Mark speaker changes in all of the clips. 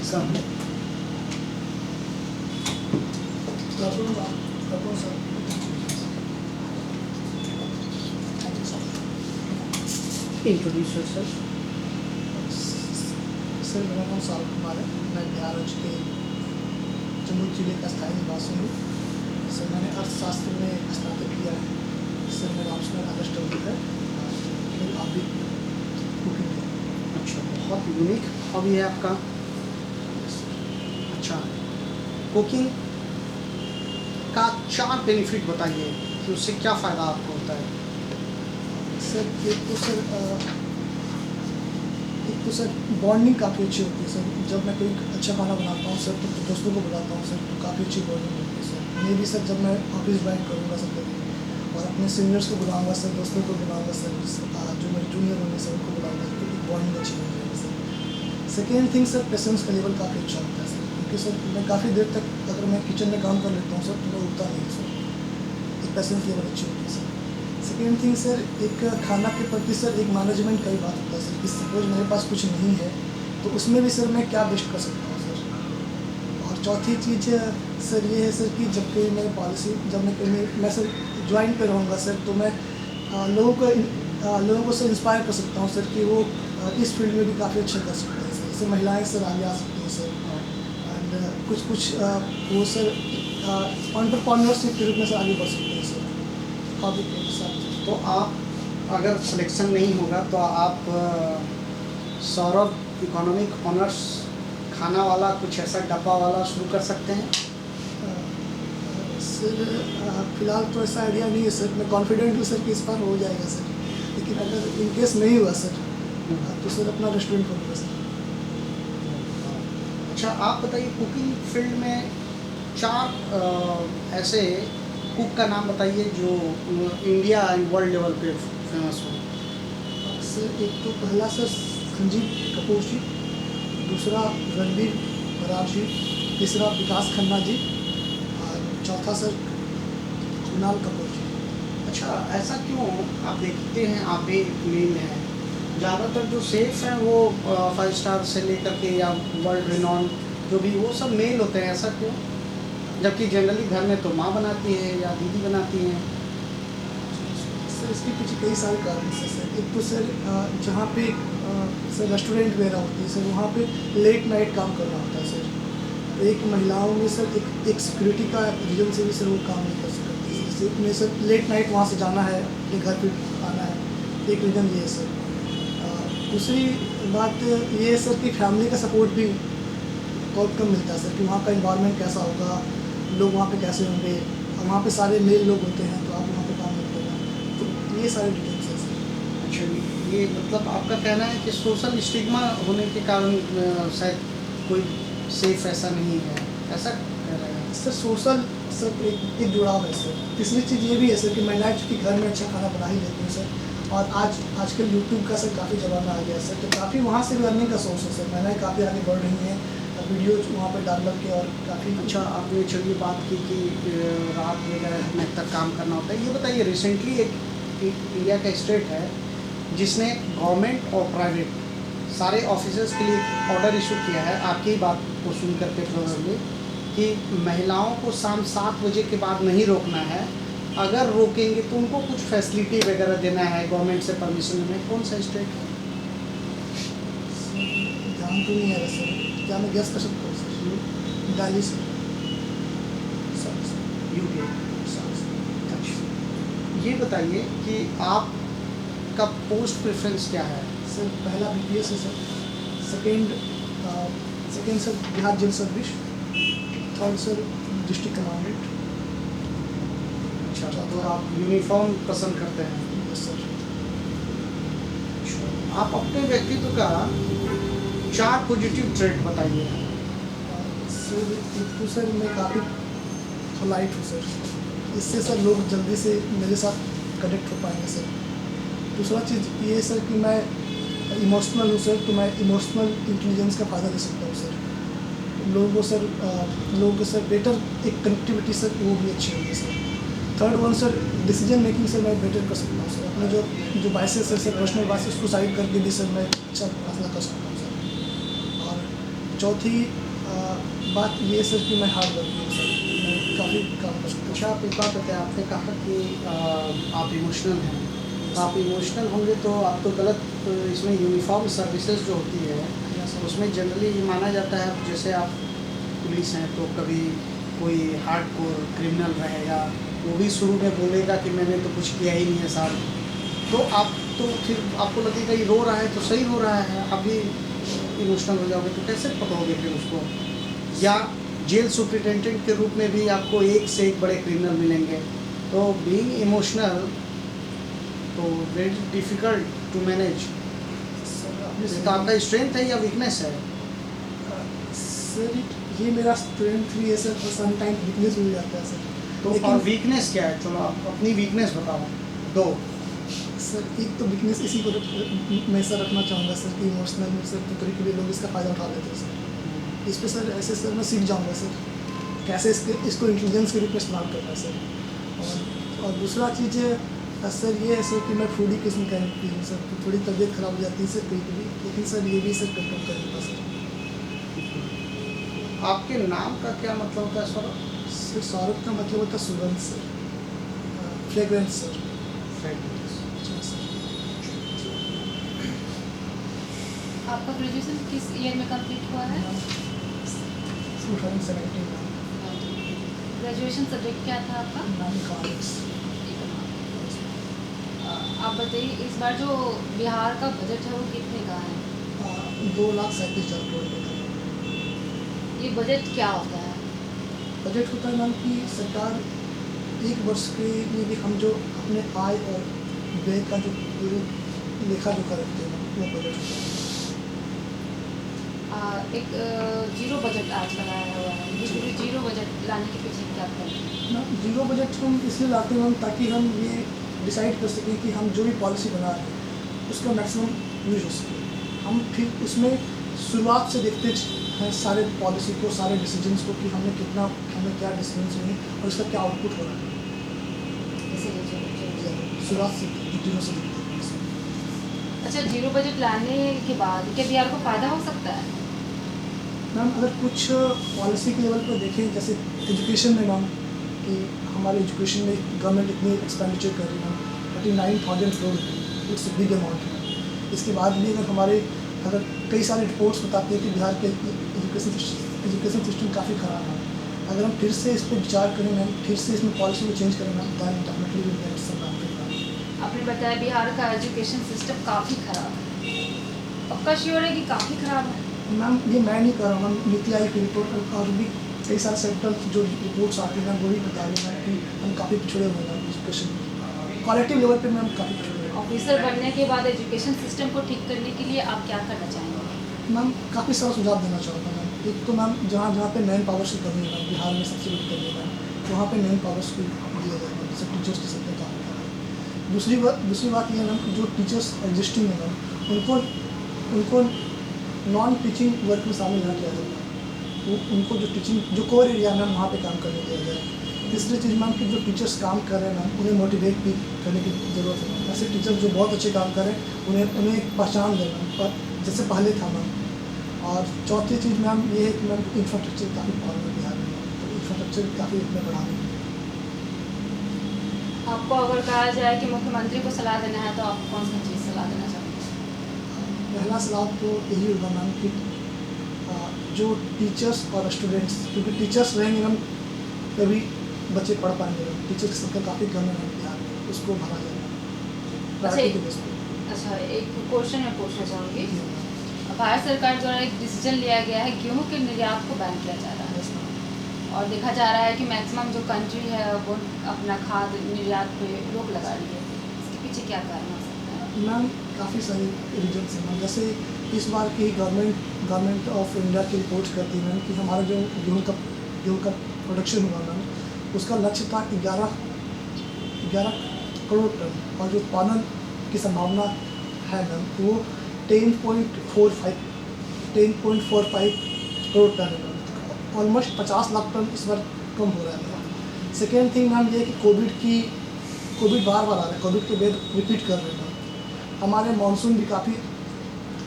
Speaker 1: सामने introduce yourself.
Speaker 2: Sir मेरा नाम साउथ कुमार है। मैं बिहार राज्य के जम्मू जिले का स्थायी निवासी हूँ। सर मैंने अर्थशास्त्र में स्नातक किया है। सर मेरा ऑप्शनल अंडरस्टैंडिंग है लेकिन आप भी कुकिंग है।
Speaker 1: अच्छा, बहुत यूनिक हॉबी है आपका। अच्छा, कुकिंग का 4 बेनिफिट बताइए कि उससे क्या फ़ायदा आपको होता है।
Speaker 2: सर एक तो सर बॉन्डिंग काफ़ी अच्छी होती है। सर जब मैं कोई अच्छा खाना बनाता हूँ सर तो दोस्तों को बुलाता हूँ सर, तो काफ़ी अच्छी बॉन्डिंग होती है सर। मैं भी सर जब मैं ऑफिस ज्वाइन करूँगा सर कभी और अपने सीनियर्स को बुलाऊँगा सर, दोस्तों को बुलाऊँगा सर, जो मेरे जूनियर होंगे सर उनको बुलाऊँगा, तो एक बॉन्डिंग अच्छी हो जाएगी sir. Second thing sir, patience का लेवल काफ़ी अच्छा होता है सर, क्योंकि सर मैं काफ़ी देर तक अगर मैं किचन में काम कर लेता हूँ सर तो मैं उठता नहीं सर। एक पेशेंस लेवल अच्छी होती है सर। सेकेंड थिंग सर, एक खाना के प्रति सर एक मैनेजमेंट का ही बात होता है सर कि सपोज मेरे पास कुछ नहीं है तो उसमें भी सर मैं क्या बेस्ट कर सकता हूँ सर। और चौथी चीज़ सर ये है सर कि जब कोई मैं पॉलिसी जब मैं सर ज्वाइन पे रहूँगा सर तो मैं लोगों को सर इंस्पायर कर सकता हूँ सर कि वो इस फील्ड में भी काफ़ी अच्छा कर सकते हैं सर। जैसे महिलाएँ सर आगे आ सकती हैं सर एंड कुछ वो सर एंटरप्रेन्योरशिप के रूप में सर आगे बढ़ सकते हैं सर हॉबी के साथ।
Speaker 1: तो आप अगर सिलेक्शन नहीं होगा तो आप सौरभ इकोनॉमिक ऑनर्स खाना वाला कुछ ऐसा डब्बा वाला शुरू कर सकते हैं।
Speaker 2: सर फिलहाल तो ऐसा आइडिया नहीं है सर। मैं कॉन्फिडेंट हूँ सर कि इस बार हो जाएगा सर, लेकिन अगर इन केस नहीं हुआ सर तो सर अपना रेस्टोरेंट खोलूँगा सर।
Speaker 1: अच्छा, आप बताइए कुकिंग फील्ड में 4 ऐसे कुक का नाम बताइए जो इंडिया एंड वर्ल्ड लेवल पे फेमस हो।
Speaker 2: सर एक तो पहला सर संजीव कपूर जी, दूसरा रणबीर बरार जी, तीसरा विकास खन्ना जी और चौथा सर कुणाल कपूर जी।
Speaker 1: अच्छा, ऐसा क्यों? आप देखते हैं आप भी मेल हैं, ज़्यादातर जो शेफ हैं वो 5 स्टार से लेकर के या वर्ल्ड रिनॉन जो भी वो सब मेल होते हैं, ऐसा क्यों? जबकि जनरली घर में तो माँ बनाती है या दीदी बनाती हैं।
Speaker 2: सर इसके पीछे कई सारे कारण हैं सर। एक तो सर जहाँ पे सर रेस्टोरेंट वगैरह होती है सर वहाँ पे लेट नाइट काम करना होता है सर। एक महिलाओं में सर एक सिक्योरिटी का रीजन से भी सर वो काम नहीं कर सकती। जैसे उन्हें सर लेट नाइट वहाँ से जाना है, अपने घर पे आना है, एक रीज़न ये है सर। दूसरी बात ये है सर कि फैमिली का सपोर्ट भी बहुत कम मिलता है सर कि वहाँ का इन्वायरमेंट कैसा होगा, लोग वहाँ पे कैसे होंगे, और वहाँ पे सारे मेल लोग होते हैं तो आप वहाँ पे काम नहीं करना। तो ये सारे डिटेल्स हैं सर।
Speaker 1: अच्छा, ये मतलब आपका कहना है कि सोशल स्टिग्मा होने के कारण शायद कोई सेफ ऐसा नहीं है, ऐसा कह रहे हैं?
Speaker 2: सर सोशल सर एक जुड़ाव है सर। तीसरी चीज़ ये भी है सर कि महिलाएं चूँकि घर में अच्छा खाना बना ही लेती हैं सर, और आजकल यूट्यूब का सर काफ़ी ज़माना आ गया सर, तो काफ़ी वहाँ से भी अर्निंग का सोर्स है सर। महिलाएं काफ़ी आगे बढ़ रही हैं वीडियो वहाँ पर डाल के, और काफ़ी
Speaker 1: अच्छा, आपने चलिए बात की कि रात वगैरह में तक काम करना होता है। ये बताइए, रिसेंटली एक इंडिया का स्टेट है जिसने गवर्नमेंट और प्राइवेट सारे ऑफिसर्स के लिए ऑर्डर इशू किया है, आपकी ही बात को सुन करके प्रोबेबली, कि महिलाओं को शाम 7 बजे के बाद नहीं रोकना है, अगर रोकेंगे तो उनको कुछ फैसिलिटी वगैरह देना है, गवर्नमेंट से परमिशन लेना है। कौन सा स्टेट है?
Speaker 2: ध्यान तो नहीं आ रहा सर, क्या मैं गेस कर सकता हूँ सर? दिल्ली सर।
Speaker 1: यूके। अच्छा, ये बताइए कि आपका पोस्ट प्रेफरेंस क्या है?
Speaker 2: सर पहला BPS है sir, second sir Bihar jail service, third sir district commandant.
Speaker 1: अच्छा, तो आप यूनिफॉर्म पसंद करते हैं?
Speaker 2: Yes sir.
Speaker 1: आप अपने व्यक्तित्व का 4 पॉजिटिव ट्रेट बताइए।
Speaker 2: सर एक तो सर मैं काफ़ी पोलाइट हूँ सर, इससे सर लोग जल्दी से मेरे साथ कनेक्ट हो पाएंगे सर। दूसरा चीज़ ये है सर कि मैं इमोशनल हूँ सर, तो मैं इमोशनल इंटेलिजेंस का फ़ायदा ले सकता हूँ सर। लोगों को सर बेटर एक कनेक्टिविटी सर वो भी अच्छी होगी sir. Third one sir, decision making sir मैं बेटर कर सकता हूँ सर। अपने जो बाइसेस है सर, पर्सनल बाइसेस को साइड करके भी सर मैं अच्छा फैसला कर सकता हूँ सर। और चौथी बात ये सर कि मैं हार्ड वर्किंग हूँ सर, मैं काफ़ी काम कर सकता
Speaker 1: अच्छा, आप एक बात बताएं, आपने कहा कि आप इमोशनल हैं, तो आप इमोशनल होंगे तो आप तो गलत, इसमें यूनिफॉर्म सर्विसेज जो होती है
Speaker 2: हूँ।
Speaker 1: उसमें जनरली ये माना जाता है, जैसे आप पुलिस हैं तो कभी कोई हार्डकोर क्रिमिनल रहेगा, वो भी शुरू में बोलेगा कि मैंने तो कुछ किया ही नहीं है साहब, तो आप तो फिर आपको लगेगा ये रो रहा है तो सही रो रहा है, आप भी इमोशनल हो जाओगे, तो कैसे पकड़ोगे फिर उसको? या जेल सुप्रिटेंडेंट के रूप में भी आपको एक से एक बड़े क्रिमिनल मिलेंगे, तो बीइंग इमोशनल तो very difficult to manage.
Speaker 2: Sir आपने
Speaker 1: तो आपका स्ट्रेंथ है या वीकनेस है?
Speaker 2: सर ये मेरा स्ट्रेंथ भी है सर, और समटाइम वीकनेस भी हो जाता है सर।
Speaker 1: तो और वीकनेस क्या है? चलो आप अपनी वीकनेस बताओ, दो।
Speaker 2: सर एक तो वीकनेस इसी को मैं सर रखना चाहूँगा सर कि इमोशनल में सर तो कभी लोग इसका फ़ायदा उठा लेते हैं सर। इस पे सर ऐसे सर मैं सीख जाऊँगा सर कैसे इसको इंटेलिजेंस के रूप में इस्तेमाल करना है सर। और दूसरा चीज़ है सर ये है सर कि मैं फूडी किस्म का व्यक्ति हूँ सर, तो थोड़ी तबीयत ख़राब हो जाती है सर कभी कभी, लेकिन सर ये भी सर कंट्रोल कर लेता सर।
Speaker 1: आपके नाम का क्या मतलब होता है सर?
Speaker 2: सर सौरभ का मतलब होता है सुगंध सर, फ्रेग्रेंस सर। अच्छा सर।
Speaker 3: आपका ग्रेजुएशन किस ईयर में कंप्लीट हुआ है?
Speaker 2: 2017 में
Speaker 3: ग्रेजुएशन सब्जेक्ट क्या था आपका?
Speaker 2: नाम इकोनॉमिक्स।
Speaker 3: आप बताइए इस बार जो बिहार का बजट है वो कितने का है?
Speaker 2: 2,37,000 करोड़ रुपये का
Speaker 3: ये बजट क्या होता है?
Speaker 2: बजट होता है मैम कि सरकार एक वर्ष के लिए भी हम जो अपने आय और व्यय का जो पूरे लेखा जोखा रखते हैं वो बजट होता है।
Speaker 3: एक जीरो बजट आज लगाया हुआ है, ये पूरी जीरो बजट लाने के पीछे क्या कर रहे हैं?
Speaker 2: मैम जीरो बजट हम इसलिए लाते हैं मैम ताकि हम ये डिसाइड कर सकें कि हम जो भी पॉलिसी बना रहे हैं उसका मैक्सिमम यूज हो सके। हम फिर उसमें शुरुआत से देखते हैं सारे पॉलिसी को, सारे डिसीजंस को कि हमने क्या डिसीजंस लिए और इसका क्या आउटपुट हो रहा है।
Speaker 3: इसीलिए जीरो।
Speaker 2: शुरुआत से डिटेलों से देखते हैं इसमें।
Speaker 3: अच्छा, जीरो बजट लाने के बाद क्या बिहार को फ़ायदा हो सकता है?
Speaker 2: मैम अगर कुछ पॉलिसी के लेवल पर देखें जैसे एजुकेशन में मैम कि हमारे एजुकेशन में गवर्नमेंट इतनी एक्सपेंडिचर कर रही है मैम 39,000 करोड़ रुपये, इट्स बिग अमाउंट है। इसके बाद भी अगर कई सारे रिपोर्ट्स बताते हैं कि बिहार के एजुकेशन सिस्टम काफ़ी ख़राब है। अगर हम फिर से इस पर विचार करें मैम, फिर से इसमें पॉलिसी को चेंज करें ma'am, than definitely will get some benefit.
Speaker 3: आपने बताया बिहार का एजुकेशन सिस्टम काफ़ी ख़राब है, पक्का श्योर है कि काफ़ी ख़राब है?
Speaker 2: मैम ये मैं नहीं कर रहा हूँ मैम, नीति आयोग की रिपोर्ट और भी कई सारे सेक्टर जो रिपोर्ट्स आती हैं वो भी बता रही हैं कि हम काफ़ी पिछड़े हुए हैं एजुकेशन क्वालिटी लेवल पे मैम काफ़ी पिछड़े हुए हैं।
Speaker 3: ऑफिसर बनने के बाद एजुकेशन सिस्टम को ठीक करने के लिए आप क्या करना चाहेंगे?
Speaker 2: मैम काफ़ी सारा सुझाव देना चाहूँगा मैम। एक तो मैम जहाँ पे मैन पावर्स की कमी है मैम, बिहार में सबसे बड़ी कमी है मैम, वहाँ पे मैन पावर्स को दिया जाए मैम, जैसे टीचर्स की सबने काम किया है। दूसरी बात ये है मैम कि जो टीचर्स एग्जिस्टिंग है मैम उनको नॉन टीचिंग वर्क में शामिल ना किया जाए, उनको जो कोर एरिया है मैम वहाँ पे काम करने दिया जाए। तीसरी चीज़ मैम कि जो टीचर्स काम कर रहे हैं मैम उन्हें मोटिवेट भी करने की ज़रूरत है मैम। ऐसे टीचर्स जो बहुत अच्छे काम कर रहे हैं उन्हें पहचान दें मैम, पर जैसे पहले था मैम। और चौथी चीज़ मैम ये है कि मैम इंफ्रास्ट्रक्चर काफ़ी प्रॉब्लम है बिहार में, तो इंफ्रास्ट्रक्चर काफ़ी अपने बढ़ाने की।
Speaker 3: आपको अगर कहा जाए कि मुख्यमंत्री को सलाह देना है तो आप कौन सी चीज़ सलाह देना चाहोगे?
Speaker 2: पहला सलाह तो यही होगा मैम कि जो टीचर्स और स्टूडेंट्स, क्योंकि टीचर्स रहेंगे मैम तभी बच्चे पढ़ पाएंगे मैम, टीचर की संख्या काफ़ी कम है मैम बिहार में, उसको भरा जाएगा प्रायोरिटी के बेस पे।
Speaker 3: अच्छा, एक क्वेश्चन मैं पूछना चाहूँगी।
Speaker 2: जी मैम।
Speaker 3: भारत सरकार द्वारा एक डिसीजन लिया गया है गेहूं के निर्यात को बैन किया जा रहा है,
Speaker 2: यस मैम।
Speaker 3: और देखा जा रहा है कि मैक्सिमम जो कंट्री है वो अपना खाद निर्यात पे रोक लगा रही है, इसके पीछे क्या कारण हो सकता है?
Speaker 2: मैम काफ़ी सारे रीजन्स हैं मैम, जैसे इस बार की गवर्नमेंट ऑफ इंडिया की रिपोर्ट करती है मैम कि हमारा जो गेहूँ का प्रोडक्शन हुआ मैम उसका लक्ष्य था 11 करोड़ टन, और जो उत्पादन की संभावना है मैम वो 10.45 करोड़ टन है मैम, ऑलमोस्ट 50 लाख टन इस बार कम हो रहा है मैम। सेकेंड थिंग मैम ये है कि कोविड बार आ रहा है, कोविड के वेव रिपीट कर रहे हैं मैम, हमारे मानसून भी काफ़ी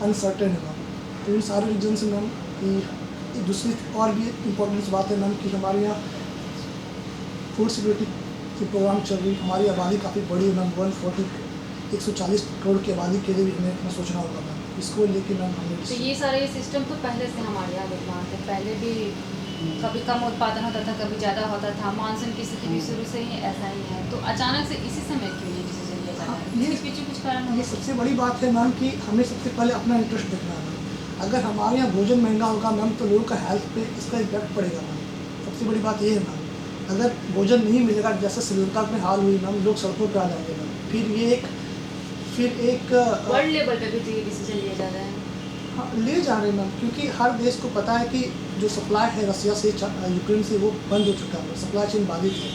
Speaker 2: अनसर्टेन है मैम। तो इन सारे रीजन से मैम कि दूसरी और भी इम्पोर्टेंट बात है मैम कि हमारे यहाँ फूड सिक्योरिटी की प्रोग्राम चल रही है। हमारी आबादी काफ़ी बड़ी है मैम, 140 करोड़ की आबादी के लिए भी हमें इतना सोचना होगा मैम। इसको लेके मैम
Speaker 3: तो
Speaker 2: हमें
Speaker 3: ये सारे सिस्टम तो पहले से हमारे यहाँ विद्यमान थे, पहले भी कभी कम उत्पादन होता था, कभी ज़्यादा होता था, मानसून की स्थिति भी शुरू से ही ऐसा ही है। तो अचानक से इसी समय क्यों ये डिसीजन लिया जा रहा है?
Speaker 2: ये-
Speaker 3: इसके पीछे कुछ कारण
Speaker 2: ये
Speaker 3: होगा?
Speaker 2: सबसे बड़ी बात है मैम कि हमें सबसे पहले अपना इंटरेस्ट देखना है मैम। अगर हमारे यहाँ भोजन महंगा होगा मैम तो लोगों का हेल्थ पे इसका इम्पैक्ट पड़ेगा मैम। सबसे बड़ी बात ये है मैम, अगर भोजन नहीं मिलेगा जैसे श्रीलंका में हाल हुई मैम, लोग सड़कों पर आ जाएंगे मैम। फिर एक
Speaker 3: वर्ल्ड लेवल पे भी तो ये डिसीजन लिया जा रहा है।
Speaker 2: हाँ, ले जा रहे हैं मैम, क्योंकि हर देश को पता है कि जो सप्लाई है रसिया से यूक्रेन से वो बंद हो चुका है, सप्लाई चेन बाधित है।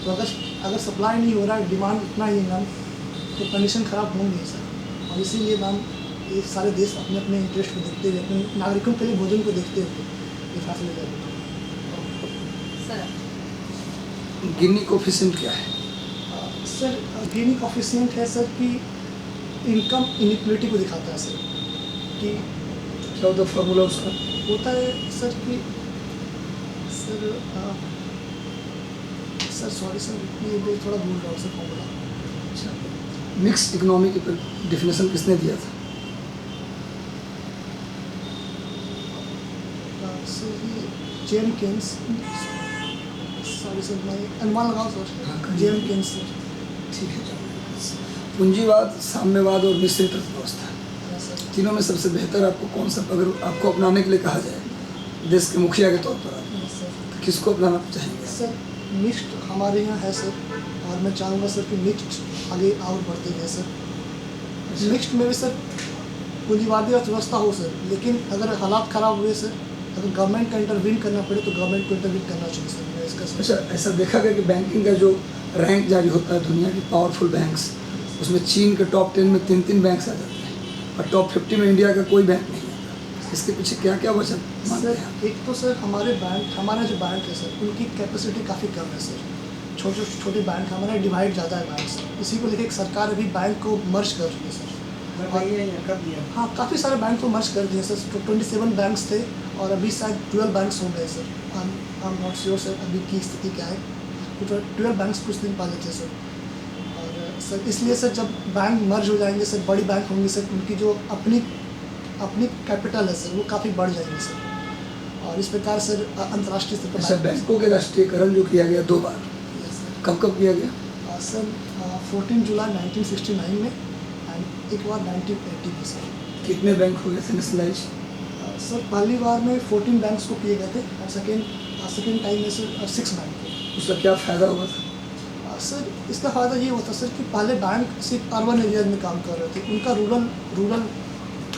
Speaker 2: तो अगर सप्लाई नहीं हो रहा है, डिमांड इतना ही है मैम, तो कंडीशन ख़राब होंगी सर। और इसीलिए मैम ये सारे देश अपने अपने इंटरेस्ट को देखते हुए, अपने नागरिकों के लिए भोजन को देखते हुए ये फैसले ले रहे हैं।
Speaker 3: सर
Speaker 4: गिनी कोफिशिएंट क्या है?
Speaker 2: सर गिनी कोफिशिएंट है सर कि इनकम इनइक्वलिटी को दिखाता है सर, कि
Speaker 4: क्या होता है फॉर्मूला उसका?
Speaker 2: होता है सर कि सर सर सॉरी सर ये थोड़ा भूल रहा हूँ सर फॉर्मूला।
Speaker 4: अच्छा, मिक्स इकोनॉमी की डेफिनेशन किसने दिया था?
Speaker 2: सर ये जेम केन्स, सॉरी सर मैं अनुमान लगाऊँ
Speaker 4: हाँ,
Speaker 2: सर,
Speaker 4: करिए।
Speaker 2: जेम केन्स सर।
Speaker 4: ठीक है। पूंजीवाद, साम्यवाद और मिश्रित अर्थव्यवस्था,
Speaker 2: हाँ सर।
Speaker 4: तीनों में सबसे बेहतर आपको कौन सा, अगर आपको अपनाने के लिए कहा जाए देश के मुखिया के तौर पर आप,
Speaker 2: हाँ सर।
Speaker 4: तो किसको अपनाना चाहेंगे?
Speaker 2: सर मिक्स्ड हमारे यहाँ है सर, और मैं चाहूँगा सर कि मिक्स्ड आगे और बढ़ते गए सर। मिक्स्ड में भी सर पूंजीवादी अर्थव्यवस्था हो सर, लेकिन अगर हालात ख़राब हुए सर, अगर गवर्नमेंट का इंटरवीन करना पड़े तो गवर्नमेंट को इंटरवीन करना चाहिए सर। मैं इसका
Speaker 4: अच्छा, ऐसा देखा गया कि बैंकिंग का जो रैंक जारी होता है दुनिया की पावरफुल बैंक्स, उसमें चीन के टॉप 10 में 3 बैंक्स आ जाते हैं और टॉप 50 में इंडिया का कोई बैंक नहीं आता। इसके पीछे क्या क्या वजह मानते
Speaker 2: सर
Speaker 4: हैं?
Speaker 2: एक तो सर हमारा जो बैंक है सर, उनकी कैपेसिटी काफ़ी कम है सर। छोटे बैंक हमारा डिवाइड ज़्यादा है बैंक से, इसी को लेकर सरकार अभी बैंक को मर्ज कर रही है सर।
Speaker 1: कर दिया।
Speaker 2: हाँ, काफ़ी सारे बैंक को मर्ज कर दिए सर। 27 बैंक्स थे और अभी शायद 12 बैंक्स हो गए sir. I am not sure sir अभी की स्थिति क्या है। 12 बैंक्स कुछ दिन पहले थे सर। और सर इसलिए सर जब बैंक मर्ज हो जाएंगे सर, बड़ी बैंक होंगी सर, उनकी जो अपनी कैपिटल है सर वो काफ़ी बढ़ जाएंगे सर। और इस प्रकार सर अंतर्राष्ट्रीय स्तर
Speaker 4: अच्छा,
Speaker 2: पर
Speaker 4: बैंकों के राष्ट्रीयकरण जो किया गया 2 बार, कब कब किया गया?
Speaker 2: सर 14 जुलाई 1969 में एंड एक बार 1980 में सर।
Speaker 4: कितने बैंक हो गए थे नेशनलाइज?
Speaker 2: सर पहली बार में 14 बैंक्स को किए गए थे और सेकेंड टाइम में सर 6 बैंक को।
Speaker 4: उसका क्या फ़ायदा हुआ था?
Speaker 2: सर इसका फ़ायदा ये होता सर कि पहले बैंक सिर्फ अर्बन एरिया में काम कर रहे थे, उनका रूरल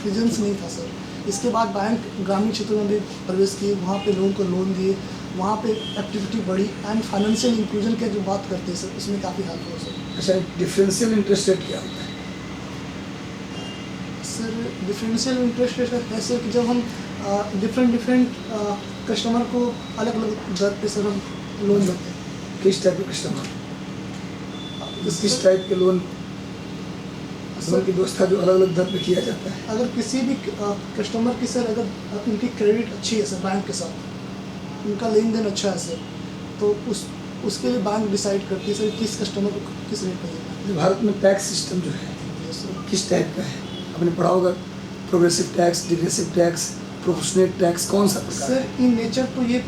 Speaker 2: रीजन्स नहीं था सर। इसके बाद बैंक ग्रामीण क्षेत्रों में भी प्रवेश किए, वहाँ पे लोगों को लोन दिए, वहाँ पे एक्टिविटी बढ़ी एंड फाइनेंशियल इंक्लूजन की जो बात करते हैं सर, उसमें काफ़ी हेल्प हो सर।
Speaker 4: अच्छा, डिफरेंशियल इंटरेस्ट रेट क्या होता है?
Speaker 2: सर डिफरेंशियल इंटरेस्ट रेट है सर कि जब हम डिफरेंट कस्टमर को अलग अलग दर पे सर हम लोन देते हैं।
Speaker 4: किस टाइप के कस्टमर, किस टाइप के लोन की व्यवस्था जो अलग अलग दर पे किया जाता है?
Speaker 2: अगर किसी भी कस्टमर की सर अगर उनकी क्रेडिट अच्छी है सर, बैंक के साथ उनका लेन देन अच्छा है सर, तो उसके लिए बैंक डिसाइड करती है सर किस कस्टमर को किस रेट पर देना
Speaker 4: जो भारत में टैक्स सिस्टम जो है
Speaker 2: है सर।
Speaker 4: किस टाइप का है? आपने पढ़ा होगा, progressive tax, degressive tax, proportionate tax, कौन सा प्रकार है?
Speaker 2: सर इन नेचर तो ये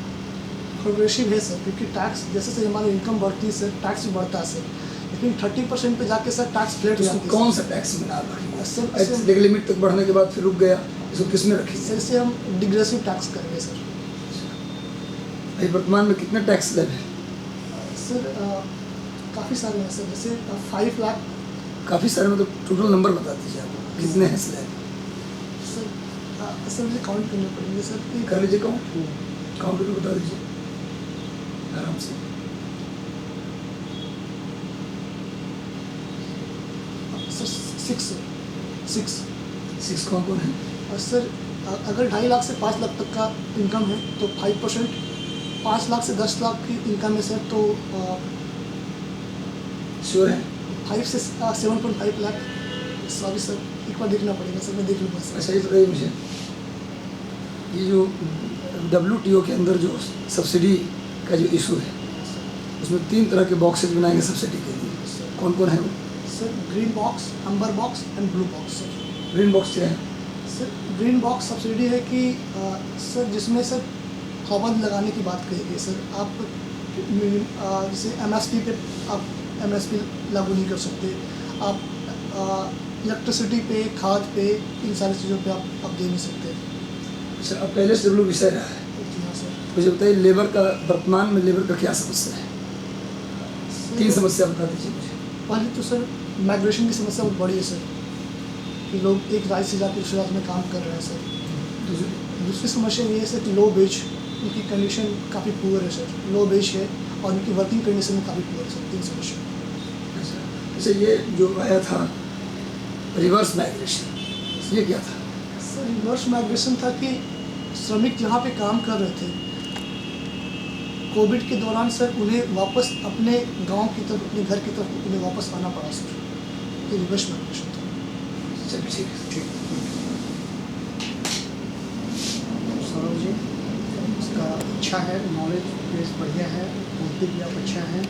Speaker 2: प्रोग्रेसिव है सर, क्योंकि टैक्स जैसे से हमारी इनकम बढ़ती है सर, टैक्स भी बढ़ता है सर, लेकिन 30% पे जाके सर टैक्स फ्लैट हो
Speaker 4: इसको
Speaker 2: जाती है
Speaker 4: कौन सा टैक्स में आप रखेंगे?
Speaker 2: सर।
Speaker 4: लेग लिमिट तक बढ़ने के बाद फिर रुक गया, इसको किस में रखेंगे?
Speaker 2: सर इसे हम डिग्रेसिव टैक्स करेंगे सर।
Speaker 4: अभी वर्तमान में कितने टैक्स स्लैब है?
Speaker 2: सर काफ़ी सारे हैं सर, जैसे 5 लाख
Speaker 4: काफ़ी सारे, मतलब टोटल नंबर बता दीजिए आप, कितने हैं स्लैब?
Speaker 2: सर मुझे काउंट करने पड़ेंगे सर।
Speaker 4: कर लीजिए काउंट करके बता दीजिए आराम से।
Speaker 2: सर 6
Speaker 4: कौन कौन है?
Speaker 2: और सर अगर 2.5 लाख से 5 लाख तक का इनकम है तो 5%, 5 लाख से 10 लाख की इनकम है सर तो
Speaker 4: श्योर है?
Speaker 2: 5 से 7.5 लाख। सॉरी सर एक बार देखना पड़ेगा सर, मैं देख लूँगा सर।
Speaker 4: अच्छा, ये बताइए मुझे, ये जो WTO के अंदर जो सब्सिडी का जो इशू है, उसमें 3 तरह के बॉक्सेज बनाएंगे सब्सिडी के लिए, कौन कौन है वो?
Speaker 2: Sir green box, amber box and blue box sir.
Speaker 4: Green box क्या है?
Speaker 2: सर ग्रीन बॉक्स सब्सिडी है कि सर जिसमें सर पाबंद लगाने की बात कही गई सर। आप जैसे MSP पे आप MSP लागू नहीं कर सकते, आप इलेक्ट्रिसिटी पे, खाद पे, इन सारी चीज़ों पे आप दे नहीं सकते।
Speaker 4: अच्छा, अब पहले से W विषय रहा है,
Speaker 2: जी हाँ सर।
Speaker 4: मुझे बताइए लेबर का, वर्तमान में लेबर का क्या समस्या है? 3 समस्या बता दीजिए मुझे।
Speaker 2: पहले तो सर माइग्रेशन की समस्या बहुत बड़ी है सर, कि लोग एक राज्य से जाकर दूसरे राज्य में काम कर रहे हैं सर। दूसरी समस्या ये है सर कि लो वेज, उनकी कंडीशन काफ़ी पुअर है सर, लो वेज है और उनकी वर्किंग कंडीशन भी काफ़ी पुअर है सर। 3 समस्या।
Speaker 4: अच्छा, ये जो आया था रिवर्स माइग्रेशन, ये क्या था?
Speaker 2: सर रिवर्स माइग्रेशन था कि श्रमिक जहाँ पे काम कर रहे थे, कोविड के दौरान सर उन्हें वापस अपने गांव की तरफ, अपने घर की तरफ उन्हें वापस आना पड़ा सर। ये रिवर्स माइग्रेशन था।
Speaker 4: चलिए ठीक है।
Speaker 1: ठीक। सौरभ जी, इसका अच्छा है, नॉलेज बेस बढ़िया है, बोलते भी आप अच्छा है।